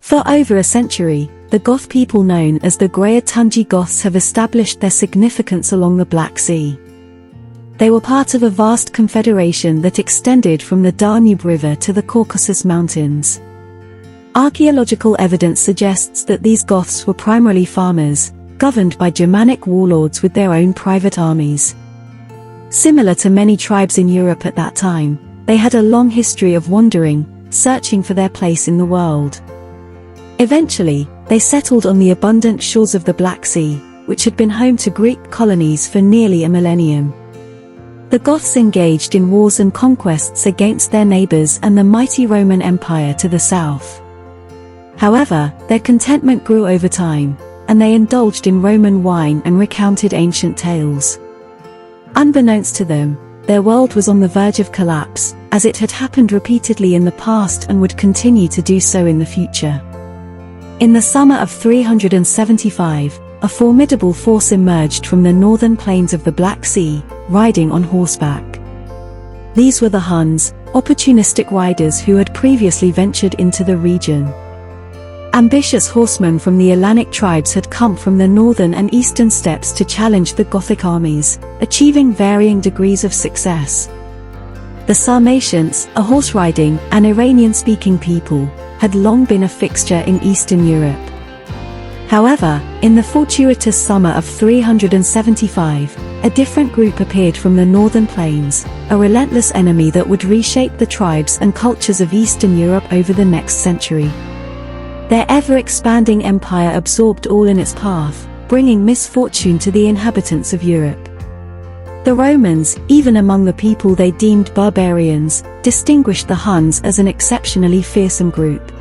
For over a century, the Goth people known as the Grey-Tungi Goths have established their significance along the Black Sea. They were part of a vast confederation that extended from the Danube River to the Caucasus Mountains. Archaeological evidence suggests that these Goths were primarily farmers, governed by Germanic warlords with their own private armies. Similar to many tribes in Europe at that time, they had a long history of wandering, searching for their place in the world. Eventually, they settled on the abundant shores of the Black Sea, which had been home to Greek colonies for nearly a millennium. The Goths engaged in wars and conquests against their neighbors and the mighty Roman Empire to the south. However, their contentment grew over time, and they indulged in Roman wine and recounted ancient tales. Unbeknownst to them, their world was on the verge of collapse, as it had happened repeatedly in the past and would continue to do so in the future. In the summer of 375, a formidable force emerged from the northern plains of the Black Sea, riding on horseback. These were the Huns, opportunistic riders who had previously ventured into the region. Ambitious horsemen from the Hellenic tribes had come from the northern and eastern steppes to challenge the Gothic armies, achieving varying degrees of success. The Sarmatians, a horse-riding and Iranian-speaking people, had long been a fixture in Eastern Europe. However, in the fortuitous summer of 375, a different group appeared from the northern plains, a relentless enemy that would reshape the tribes and cultures of Eastern Europe over the next century. Their ever-expanding empire absorbed all in its path, bringing misfortune to the inhabitants of Europe. The Romans, even among the people they deemed barbarians, distinguished the Huns as an exceptionally fearsome group.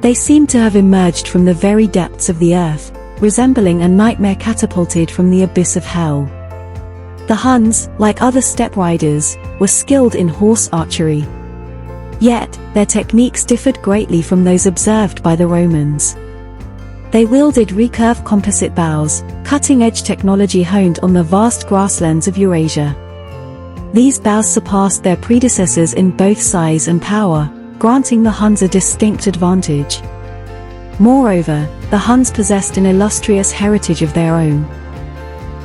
They seemed to have emerged from the very depths of the earth, resembling a nightmare catapulted from the abyss of hell. The Huns, like other steppe riders, were skilled in horse archery. Yet, their techniques differed greatly from those observed by the Romans. They wielded recurve composite bows, cutting-edge technology honed on the vast grasslands of Eurasia. These bows surpassed their predecessors in both size and power, granting the Huns a distinct advantage. Moreover, the Huns possessed an illustrious heritage of their own.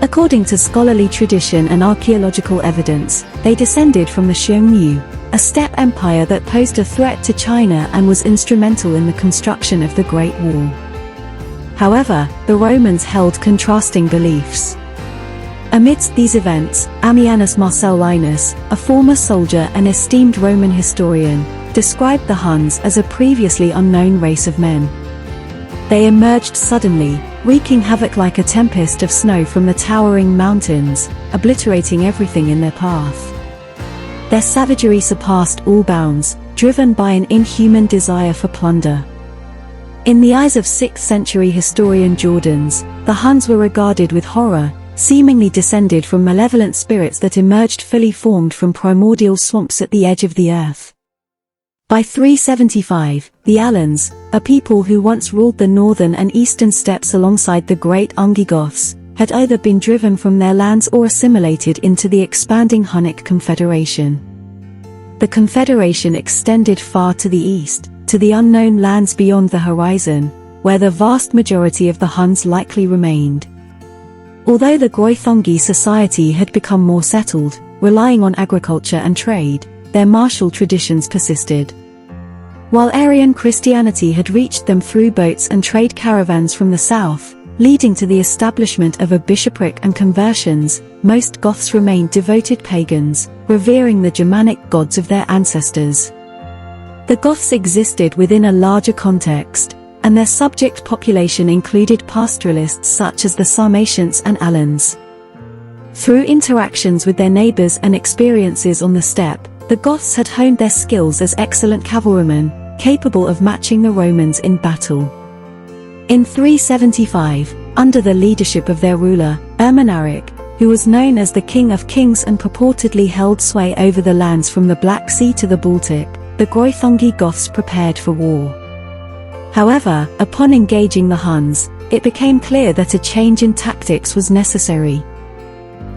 According to scholarly tradition and archaeological evidence, they descended from the Xiongnu, a steppe empire that posed a threat to China and was instrumental in the construction of the Great Wall. However, the Romans held contrasting beliefs. Amidst these events, Ammianus Marcellinus, a former soldier and esteemed Roman historian, described the Huns as a previously unknown race of men. They emerged suddenly, wreaking havoc like a tempest of snow from the towering mountains, obliterating everything in their path. Their savagery surpassed all bounds, driven by an inhuman desire for plunder. In the eyes of 6th century historian Jordanes, the Huns were regarded with horror, seemingly descended from malevolent spirits that emerged fully formed from primordial swamps at the edge of the earth. By 375, the Alans, a people who once ruled the northern and eastern steppes alongside the great Ungi Goths, had either been driven from their lands or assimilated into the expanding Hunnic Confederation. The Confederation extended far to the east, to the unknown lands beyond the horizon, where the vast majority of the Huns likely remained. Although the Greuthungi society had become more settled, relying on agriculture and trade, their martial traditions persisted. While Arian Christianity had reached them through boats and trade caravans from the south, leading to the establishment of a bishopric and conversions, most Goths remained devoted pagans, revering the Germanic gods of their ancestors. The Goths existed within a larger context, and their subject population included pastoralists such as the Sarmatians and Alans. Through interactions with their neighbors and experiences on the steppe, the Goths had honed their skills as excellent cavalrymen, capable of matching the Romans in battle. In 375, under the leadership of their ruler, Ermanaric, who was known as the King of Kings and purportedly held sway over the lands from the Black Sea to the Baltic, the Greuthungi Goths prepared for war. However, upon engaging the Huns, it became clear that a change in tactics was necessary.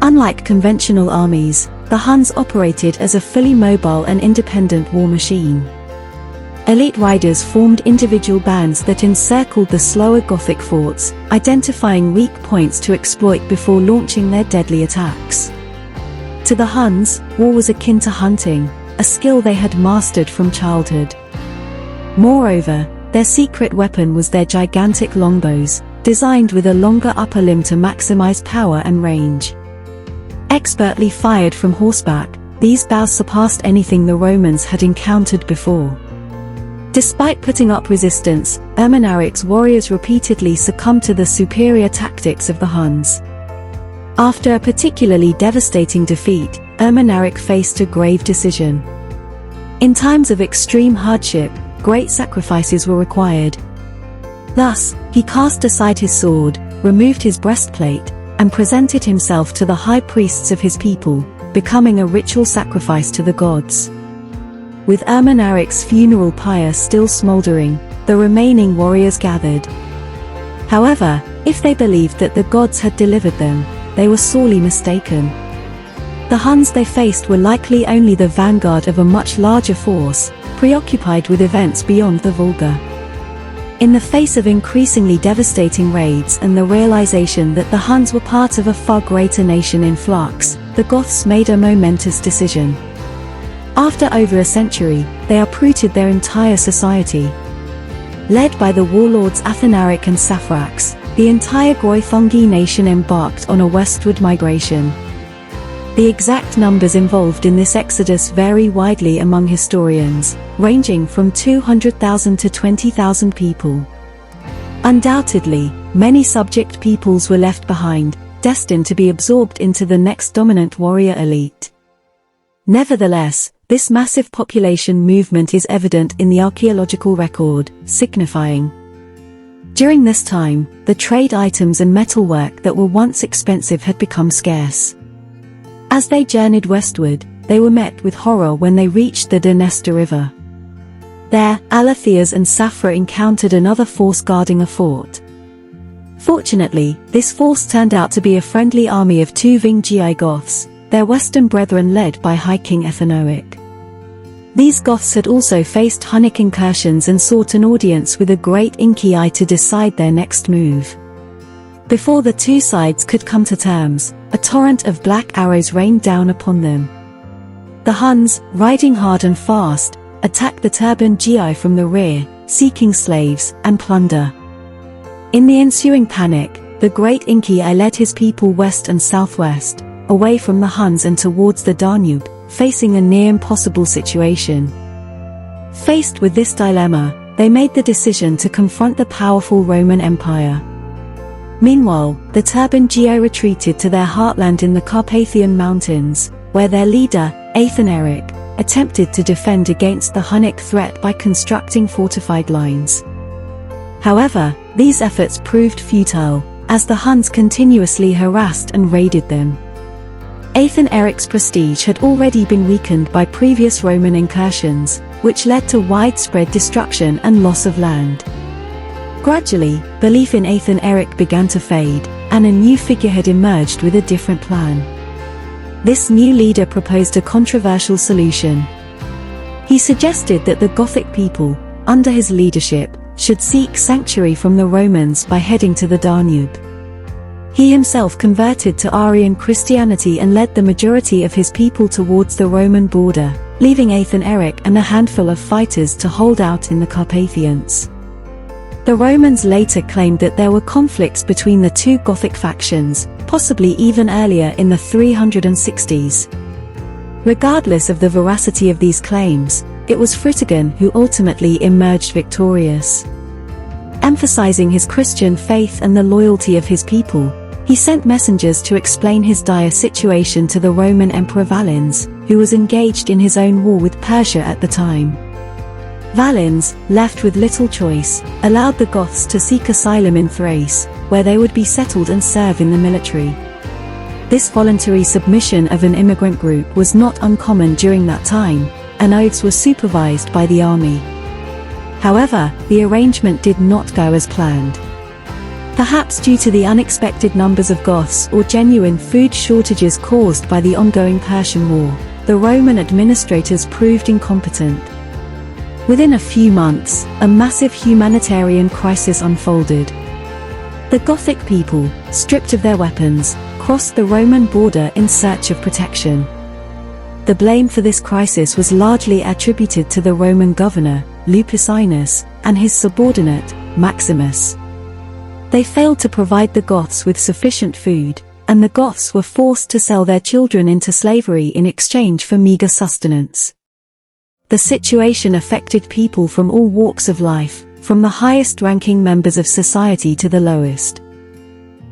Unlike conventional armies, the Huns operated as a fully mobile and independent war machine. Elite riders formed individual bands that encircled the slower Gothic forts, identifying weak points to exploit before launching their deadly attacks. To the Huns, war was akin to hunting, a skill they had mastered from childhood. Moreover, their secret weapon was their gigantic longbows, designed with a longer upper limb to maximize power and range. Expertly fired from horseback, these bows surpassed anything the Romans had encountered before. Despite putting up resistance, Ermanaric's warriors repeatedly succumbed to the superior tactics of the Huns. After a particularly devastating defeat, Ermanaric faced a grave decision. In times of extreme hardship, great sacrifices were required. Thus, he cast aside his sword, removed his breastplate, and presented himself to the high priests of his people, becoming a ritual sacrifice to the gods. With Ermanaric's funeral pyre still smoldering, the remaining warriors gathered. However, if they believed that the gods had delivered them, they were sorely mistaken. The Huns they faced were likely only the vanguard of a much larger force, preoccupied with events beyond the vulgar. In the face of increasingly devastating raids and the realization that the Huns were part of a far greater nation in flux, the Goths made a momentous decision. After over a century, they uprooted their entire society. Led by the warlords Athanaric and Saphrax, the entire Gothic nation embarked on a westward migration. The exact numbers involved in this exodus vary widely among historians, ranging from 200,000 to 20,000 people. Undoubtedly, many subject peoples were left behind, destined to be absorbed into the next dominant warrior elite. Nevertheless, this massive population movement is evident in the archaeological record, signifying. During this time, the trade items and metalwork that were once expensive had become scarce. As they journeyed westward, they were met with horror when they reached the Dnester River. There, Alathias and Saphra encountered another force guarding a fort. Fortunately, this force turned out to be a friendly army of two Vingi Goths, their western brethren led by High King Ethanoic. These Goths had also faced Hunnic incursions and sought an audience with a great Incii to decide their next move. Before the two sides could come to terms, a torrent of black arrows rained down upon them. The Huns, riding hard and fast, attacked the turbaned Gi from the rear, seeking slaves and plunder. In the ensuing panic, the great Incii led his people west and southwest, away from the Huns and towards the Danube, facing a near impossible situation. Faced with this dilemma, they made the decision to confront the powerful Roman Empire. Meanwhile, the turbaned Gi retreated to their heartland in the Carpathian Mountains, where their leader, Athanaric, attempted to defend against the Hunnic threat by constructing fortified lines. However, these efforts proved futile, as the Huns continuously harassed and raided them. Athanaric's prestige had already been weakened by previous Roman incursions, which led to widespread destruction and loss of land. Gradually, belief in Athanaric began to fade, and a new figurehead emerged with a different plan. This new leader proposed a controversial solution. He suggested that the Gothic people, under his leadership, should seek sanctuary from the Romans by heading to the Danube. He himself converted to Arian Christianity and led the majority of his people towards the Roman border, leaving Athanaric and a handful of fighters to hold out in the Carpathians. The Romans later claimed that there were conflicts between the two Gothic factions, possibly even earlier in the 360s. Regardless of the veracity of these claims, it was Fritigern who ultimately emerged victorious. Emphasizing his Christian faith and the loyalty of his people, he sent messengers to explain his dire situation to the Roman Emperor Valens, who was engaged in his own war with Persia at the time. Valens, left with little choice, allowed the Goths to seek asylum in Thrace, where they would be settled and serve in the military. This voluntary submission of an immigrant group was not uncommon during that time, and oaths were supervised by the army. However, the arrangement did not go as planned. Perhaps due to the unexpected numbers of Goths or genuine food shortages caused by the ongoing Persian War, the Roman administrators proved incompetent. Within a few months, a massive humanitarian crisis unfolded. The Gothic people, stripped of their weapons, crossed the Roman border in search of protection. The blame for this crisis was largely attributed to the Roman governor, Lupicinus, and his subordinate, Maximus. They failed to provide the Goths with sufficient food, and the Goths were forced to sell their children into slavery in exchange for meager sustenance. The situation affected people from all walks of life, from the highest-ranking members of society to the lowest.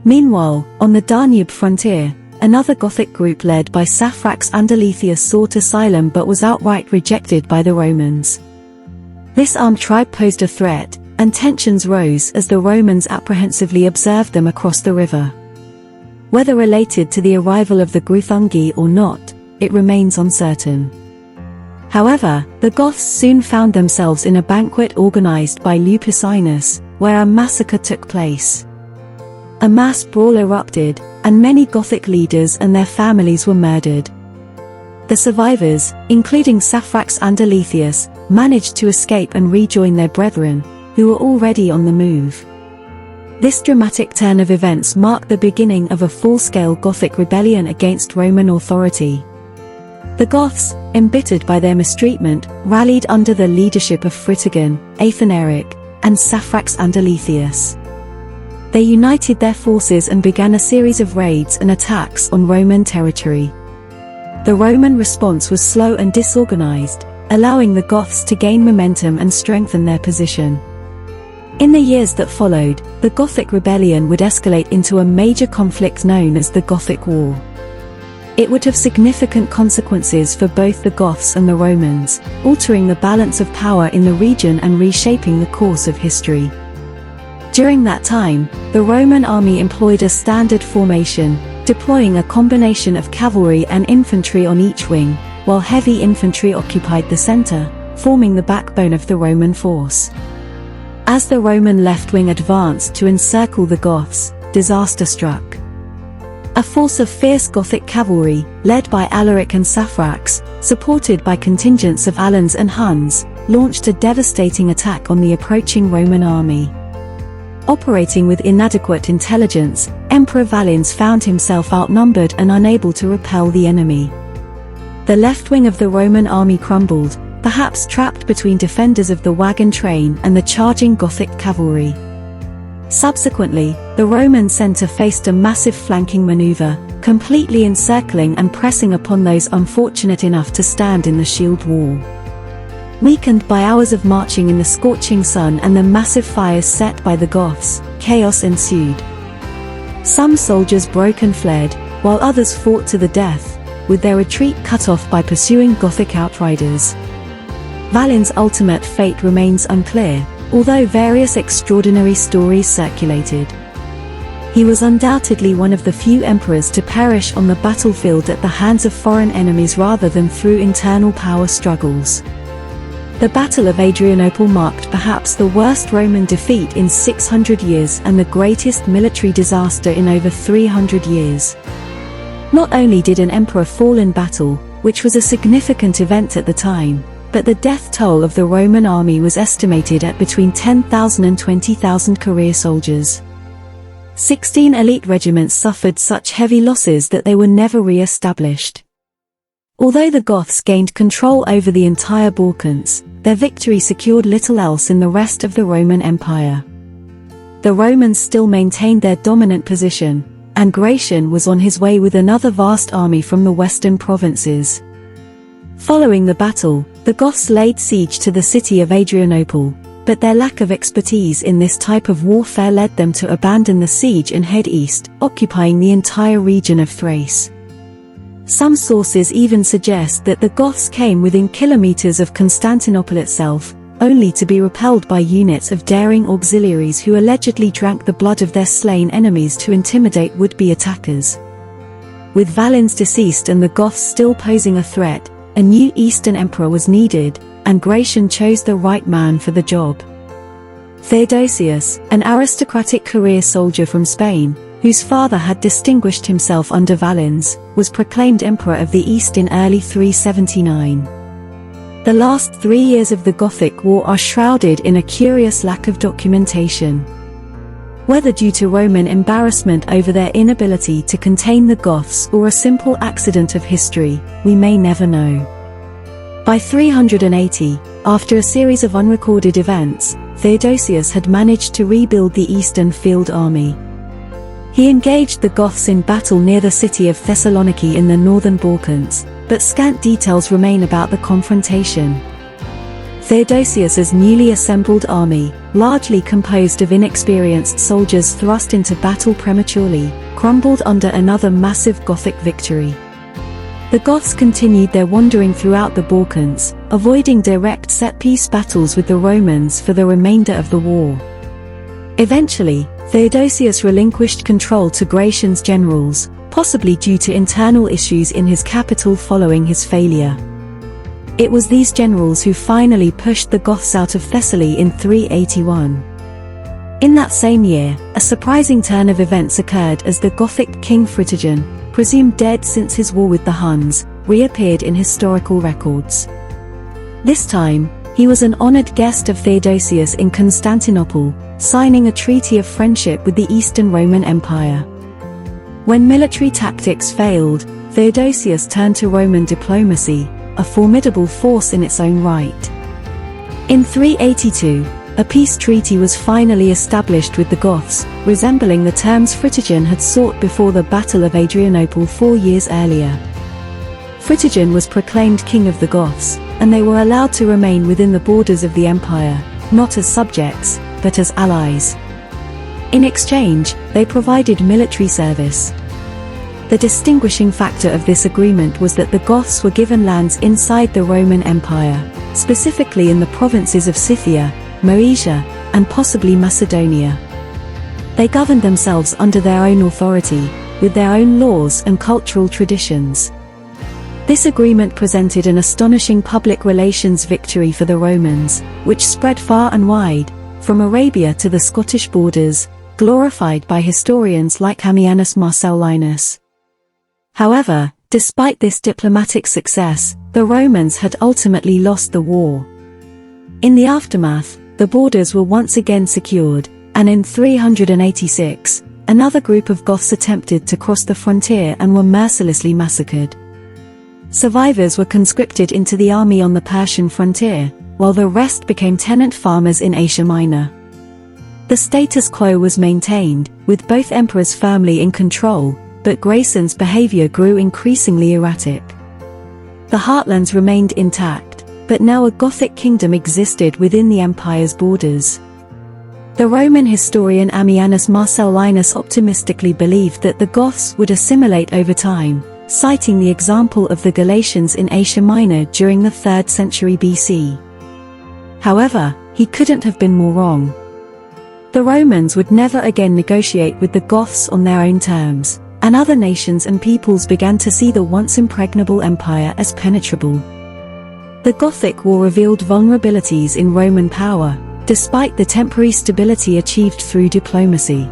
Meanwhile, on the Danube frontier, another Gothic group led by Saphrax Andalethius sought asylum but was outright rejected by the Romans. This armed tribe posed a threat, and tensions rose as the Romans apprehensively observed them across the river. Whether related to the arrival of the Gruthungi or not, it remains uncertain. However, the Goths soon found themselves in a banquet organized by Lupicinus, where a massacre took place. A mass brawl erupted, and many Gothic leaders and their families were murdered. The survivors, including Saphrax Andalethius, managed to escape and rejoin their brethren, who were already on the move. This dramatic turn of events marked the beginning of a full-scale Gothic rebellion against Roman authority. The Goths, embittered by their mistreatment, rallied under the leadership of Fritigern, Athanaric, and Saphrax Andalethius. They united their forces and began a series of raids and attacks on Roman territory. The Roman response was slow and disorganized, allowing the Goths to gain momentum and strengthen their position. In the years that followed, the Gothic Rebellion would escalate into a major conflict known as the Gothic War. It would have significant consequences for both the Goths and the Romans, altering the balance of power in the region and reshaping the course of history. During that time, the Roman army employed a standard formation, deploying a combination of cavalry and infantry on each wing, while heavy infantry occupied the center, forming the backbone of the Roman force. As the Roman left wing advanced to encircle the Goths, disaster struck. A force of fierce Gothic cavalry, led by Alaric and Saphrax, supported by contingents of Alans and Huns, launched a devastating attack on the approaching Roman army. Operating with inadequate intelligence, Emperor Valens found himself outnumbered and unable to repel the enemy. The left wing of the Roman army crumbled, perhaps trapped between defenders of the wagon train and the charging Gothic cavalry. Subsequently, the Roman center faced a massive flanking maneuver, completely encircling and pressing upon those unfortunate enough to stand in the shield wall. Weakened by hours of marching in the scorching sun and the massive fires set by the Goths, chaos ensued. Some soldiers broke and fled, while others fought to the death, with their retreat cut off by pursuing Gothic outriders. Valens' ultimate fate remains unclear, although various extraordinary stories circulated. He was undoubtedly one of the few emperors to perish on the battlefield at the hands of foreign enemies rather than through internal power struggles. The Battle of Adrianople marked perhaps the worst Roman defeat in 600 years and the greatest military disaster in over 300 years. Not only did an emperor fall in battle, which was a significant event at the time, but the death toll of the Roman army was estimated at between 10,000 and 20,000 career soldiers. 16 elite regiments suffered such heavy losses that they were never re-established. Although the Goths gained control over the entire Balkans, their victory secured little else in the rest of the Roman Empire. The Romans still maintained their dominant position, and Gratian was on his way with another vast army from the western provinces. Following the battle, the Goths laid siege to the city of Adrianople, but their lack of expertise in this type of warfare led them to abandon the siege and head east, occupying the entire region of Thrace. Some sources even suggest that the Goths came within kilometers of Constantinople itself, only to be repelled by units of daring auxiliaries who allegedly drank the blood of their slain enemies to intimidate would-be attackers. With Valens deceased and the Goths still posing a threat, a new Eastern emperor was needed, and Gratian chose the right man for the job. Theodosius, an aristocratic career soldier from Spain, whose father had distinguished himself under Valens, was proclaimed Emperor of the East in early 379. The last 3 years of the Gothic War are shrouded in a curious lack of documentation. Whether due to Roman embarrassment over their inability to contain the Goths or a simple accident of history, we may never know. By 380, after a series of unrecorded events, Theodosius had managed to rebuild the Eastern Field Army. He engaged the Goths in battle near the city of Thessaloniki in the northern Balkans, but scant details remain about the confrontation. Theodosius's newly assembled army, largely composed of inexperienced soldiers thrust into battle prematurely, crumbled under another massive Gothic victory. The Goths continued their wandering throughout the Balkans, avoiding direct set-piece battles with the Romans for the remainder of the war. Eventually, Theodosius relinquished control to Gratian's generals, possibly due to internal issues in his capital following his failure. It was these generals who finally pushed the Goths out of Thessaly in 381. In that same year, a surprising turn of events occurred as the Gothic king Fritigern, presumed dead since his war with the Huns, reappeared in historical records. This time, he was an honored guest of Theodosius in Constantinople, signing a treaty of friendship with the Eastern Roman Empire. When military tactics failed, Theodosius turned to Roman diplomacy, a formidable force in its own right. In 382, a peace treaty was finally established with the Goths, resembling the terms Fritigern had sought before the Battle of Adrianople 4 years earlier. Fritigern was proclaimed king of the Goths, and they were allowed to remain within the borders of the empire, not as subjects, but as allies. In exchange, they provided military service. The distinguishing factor of this agreement was that the Goths were given lands inside the Roman Empire, specifically in the provinces of Scythia, Moesia, and possibly Macedonia. They governed themselves under their own authority, with their own laws and cultural traditions. This agreement presented an astonishing public relations victory for the Romans, which spread far and wide, from Arabia to the Scottish borders, glorified by historians like Ammianus Marcellinus. However, despite this diplomatic success, the Romans had ultimately lost the war. In the aftermath, the borders were once again secured, and in 386, another group of Goths attempted to cross the frontier and were mercilessly massacred. Survivors were conscripted into the army on the Persian frontier, while the rest became tenant farmers in Asia Minor. The status quo was maintained, with both emperors firmly in control, but Gratian's behavior grew increasingly erratic. The heartlands remained intact, but now a Gothic kingdom existed within the empire's borders. The Roman historian Ammianus Marcellinus optimistically believed that the Goths would assimilate over time, citing the example of the Galatians in Asia Minor during the 3rd century BC. However, he couldn't have been more wrong. The Romans would never again negotiate with the Goths on their own terms, and other nations and peoples began to see the once impregnable empire as penetrable. The Gothic War revealed vulnerabilities in Roman power, despite the temporary stability achieved through diplomacy.